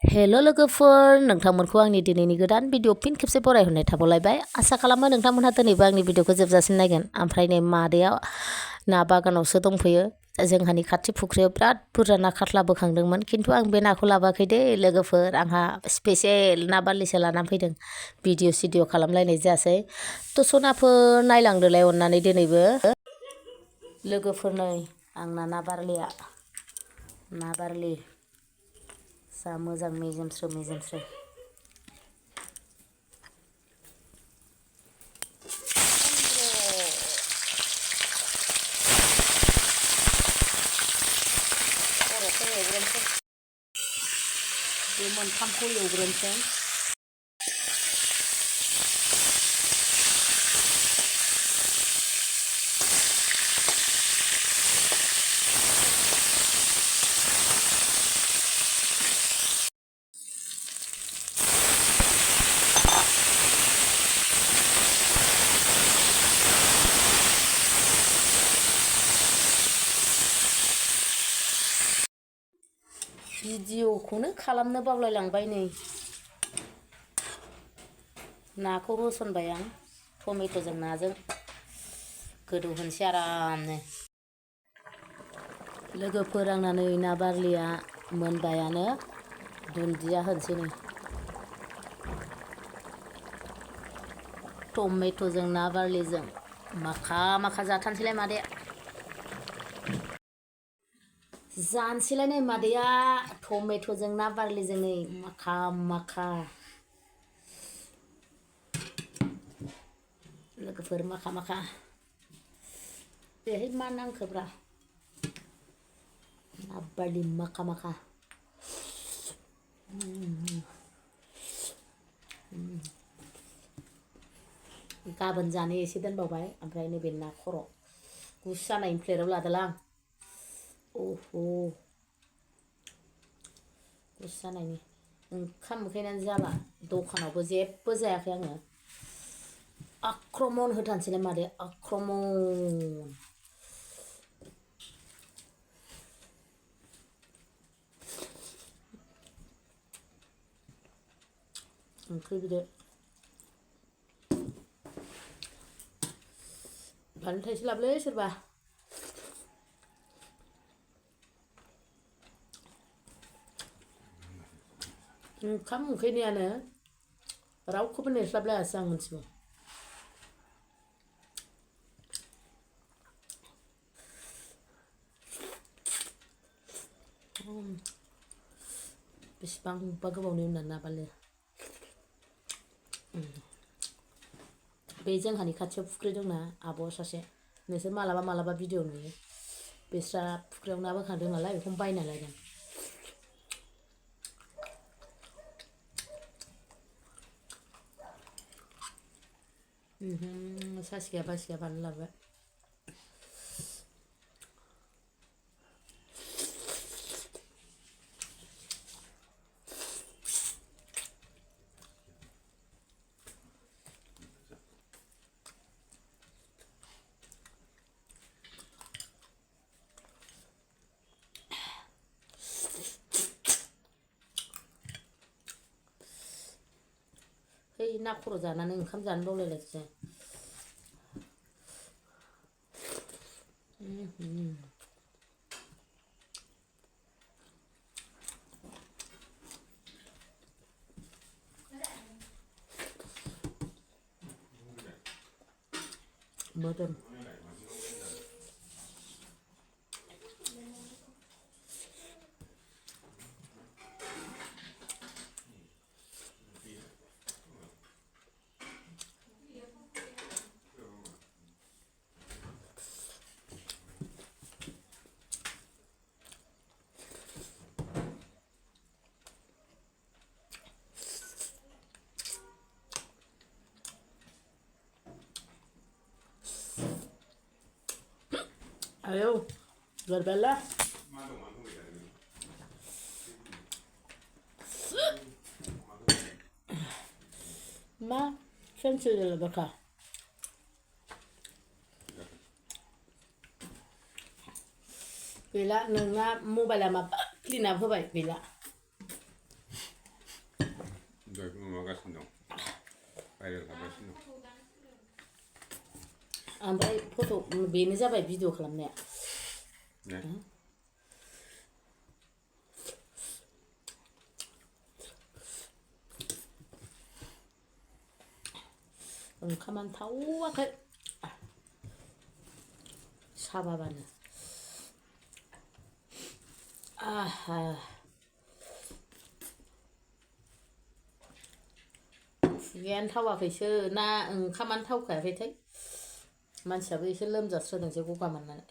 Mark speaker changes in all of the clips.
Speaker 1: हेल' लोगोफोर नोंथांमोनखौ आंनि दिनैनि गोदान भिडिअ फिन खेबसे बरायहरनाय थाबावलायबाय आसा खालामो नोंथांमोनहा दिनैबो आंनि भिडिअखौ जोबजासिम नायगोन ओमफ्राय नै मादैया ना बागानावसो दंफैयो जोंहानि खाथि फुख्रियाव बिराद बुरजा ना खाथला बोखांदोंमोन खिन्थु आं बे नाखौ लाबोआखै दे लोगोफोर आंहा स्पेसियेल ना बारलिसो लानानै फैदों भिडिअ सिडिअ खालामलायनाय जायासै थ' सनाफोर नायलांदोलाय अननानै दिनैबो लोगोफोर नै आंना ना बारलि जा मोजां मेजेमस्रो खर'खौ एवग्रोनोसै बे मोनथामखौ एवग्रोनोसै भिडिअखौनो खालामनो बावलायलांबाय नै नाखौ होसनबाय आं टमेट'जों नाजों गोदौ होनसै आरामनो लोगोफोर आंना नै ना बारलिया मोनबायानो दुन्दिया होनसै नै टमेट'जों ना बारलिजों माखा जाथारनोसैलाय मादैया जानोसैलाय नै मादैया टमेट'जों ना बारलिजों नै माखा लोगोफोर माखा बेहाय मा नांखोब्रा ना बारलि माखा गाबोन जानो एसे दोनबावबाय ओमफ्राय नैबे ना खर' गुसु जानायनि प्लेटाव लादोलां ओह गुसु जानायनि ओंखाम उखैनानै जाला दखानावबो जेबो जायाखै आङो आक्रमन होथारनोसैलाय मादै आक्रमन ओंख्रि बिदै बानलु थाइसे लाबोलै सोरबा ओंखाम उखैनायानो रावखौबो नेस्लाबलायासै आं मोनसेबो बेसेबांबा गोबावनि उनाव ना बारलि बे जोंहानि खाथियाव फुख्रि दंना आब' सासे नोंसोर मालाबा भिडिअ नुयो बिस्रा फुख्रियाव ना बोखांदों नालाय बेखौनो बायना लायदों सासिया बासिया बानलु लाबोबाय है ना खर' जानानै ओंखाम जानो बावलायलायसै मोदोम ayo berbela ma sensi della bocca gila nengah mobile ama lina hobai gila
Speaker 2: खालामगासिनो दं भाइरेल खालामगासिनो दं
Speaker 1: ओमफ्राय फट' बेनो जाबाय भिडिअ खालामनाया ओंखामानो थावाखै साबाबानो आहा खुगायानो थावाखैसो ना ओंखामानो थावखायाखैथाय मानसियाबो एसे लोमजास्रोदोंसो गगा मोननानै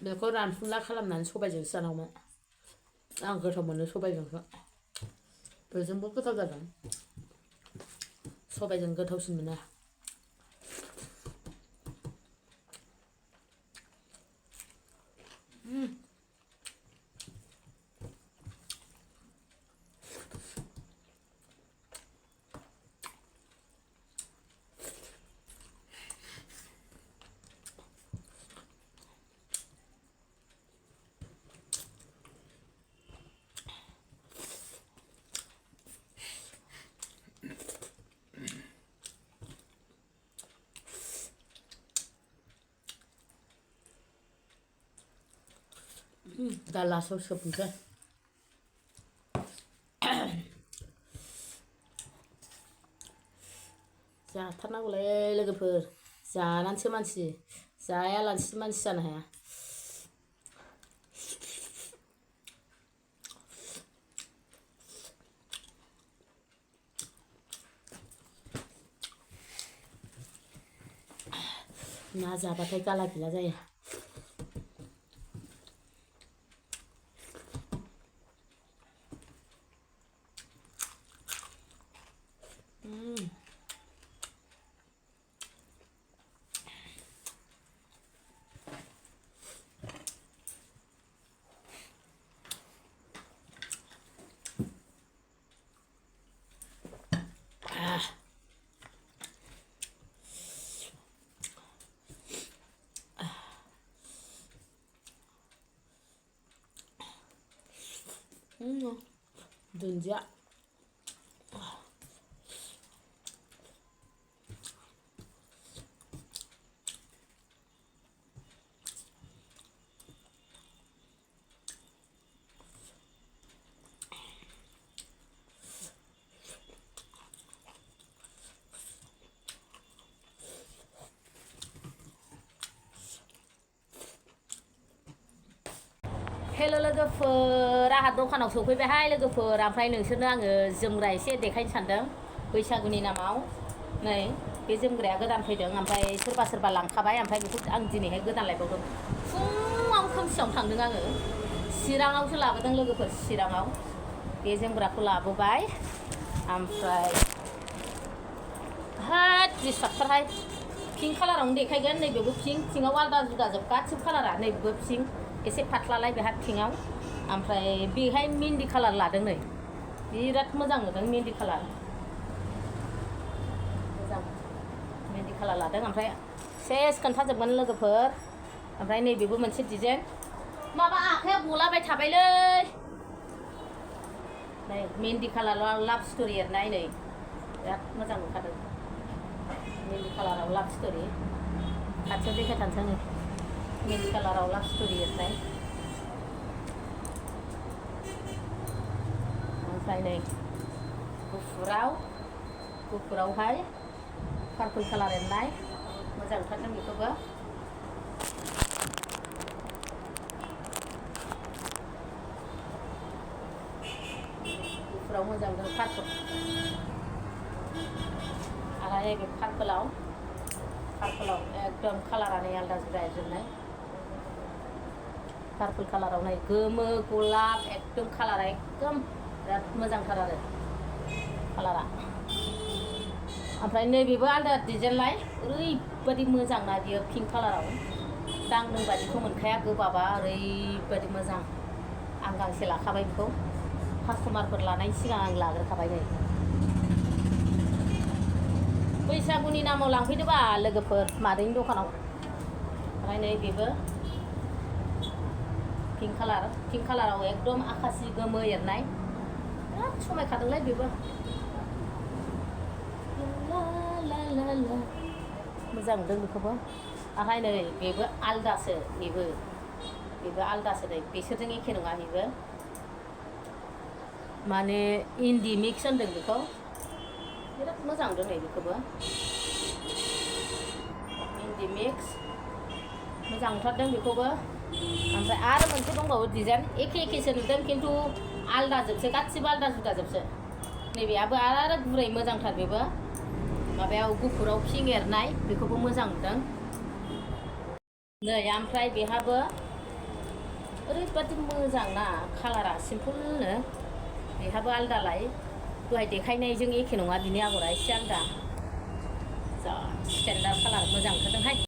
Speaker 1: बेखौ रानफुनला खालामनानै सबायजोंसो जानांगौमोन आं गोथाव मोनो सबायजोंसो बेजोंबो गोथाव जादों सबायजों गोथावसिन मोनो दा लासाव सोबनोसै जाथारनांगौलै लोगोफोर जानानैसो मानसि जायालासेनो मानसि जानो हाया ना जाबाथाय गाला गिला जायो दुन्दिया हेल' लोगोफोर आंहा दखानाव सफैबायहाय लोगोफोर ओमफ्राय नोंसोरनो आङो जोमग्रा एसे देखायनो सानदों बैसागुनि नामाव नै बे जोमग्राया गोदान फैदों ओमफ्राय सोरबा सोरबा लांखाबाय ओमफ्राय बेखौ आं दिनैहाय गोदान लायबावदों फुङाव खोमसियावनो थांदों आङो चिराङावसो लाबोदों लोगोफोर चिराङाव बे जोमग्राखौ लाबोबाय ओमफ्राय हाट दिस्टार्बथारहाय पिंक कालारावनो देखायगोन नैबेबो पिंक पिंकआव आलादा जुदा जोब गासिबो कालारा नैबेबो पिंक एसे फाथ्लालाय बेहा पिंकआव ओमफ्राय बेहाय मेहेन्दी कालार लादों नै बिराद मोजां नुदों मेहेन्दी कालार मोजां मेहेन्दी कालार लादों ओमफ्राय सेस खोन्थाजोबगोन लोगोफोर ओमफ्राय नैबेबो मोनसे डिजाइन माबा आखाइया गलाबाय थाबायलै नै मेहेन्दी कालाराव लाभ स्ट'रि एरनाय नै बिराद मोजां नुखादों मेहेन्दी कालाराव लाभ स्ट'रि खाथियाव देखायथानोसै आङो मेहेन्दी कालाराव लाभ स्ट'रि एरनाय ओमफ्राय नै गुफुरावहाय पार्पल कालार एरनाय मोजां नुथारदों बेखौबो गुफुराव मोजां नुदों पार्पल आरो नैबे पार्पलाव एकदम कालारानो आलादा जुदा एरजोबनाय पार्पल कालाराव नै गोमो गलाप एकदम कालारा एकदम बिराद मोजांथार आरो कालारा ओमफ्राय नैबेबो आलादा डिजाइनलाय ओरैबायदि मोजां ना बियो पिंक कालाराव दांदों बादिखौ मोनखाया गोबाबा ओरैबायदि मोजां आं गांसे लाखाबाय बेखौ कास्टमारफोर लानायनि सिगां आं लाग्रोखाबाय नै बैसागुनि नामाव लांफैदोबा लोगोफोर मादैनि दखानाव ओमफ्राय नै बेबो पिंक कालाराव एकदम आखासि गोमो एरनाय बिराद समायखादोंलाय बेबो मोजां नुदों बेखौबो ओमफ्राय नै बेबो आलदासो बेबो आलदासो नै बिसोरजों एखे नङा बेबो माने इन्दि मिक्स होनदों बेखौ बिराद मोजां नुदों नै बेखौबो इन्दि मिक्स मोजां नुथारदों बेखौबो ओमफ्राय आरो मोनसे दंबावो डिजाइन एखेसो नुदों खिन्थु आलदाजोबसो गासिबो आलदा जुदाजोबसो नैबेयाबो आरो गुरै मोजांथार बेबो माबायाव गुफुराव पिंक एरनाय बेखौबो मोजां नुदों नै ओमफ्राय बेहाबो ओरैबादि मोजां ना कालारा सिम्पोलनो बेहाबो आलदालाय दहाय देखायनायजों एखे नङा बिनि आगरा एसे आलदा जा स्टेन्डार्ड कालार मोजां ओंखारदोंहाय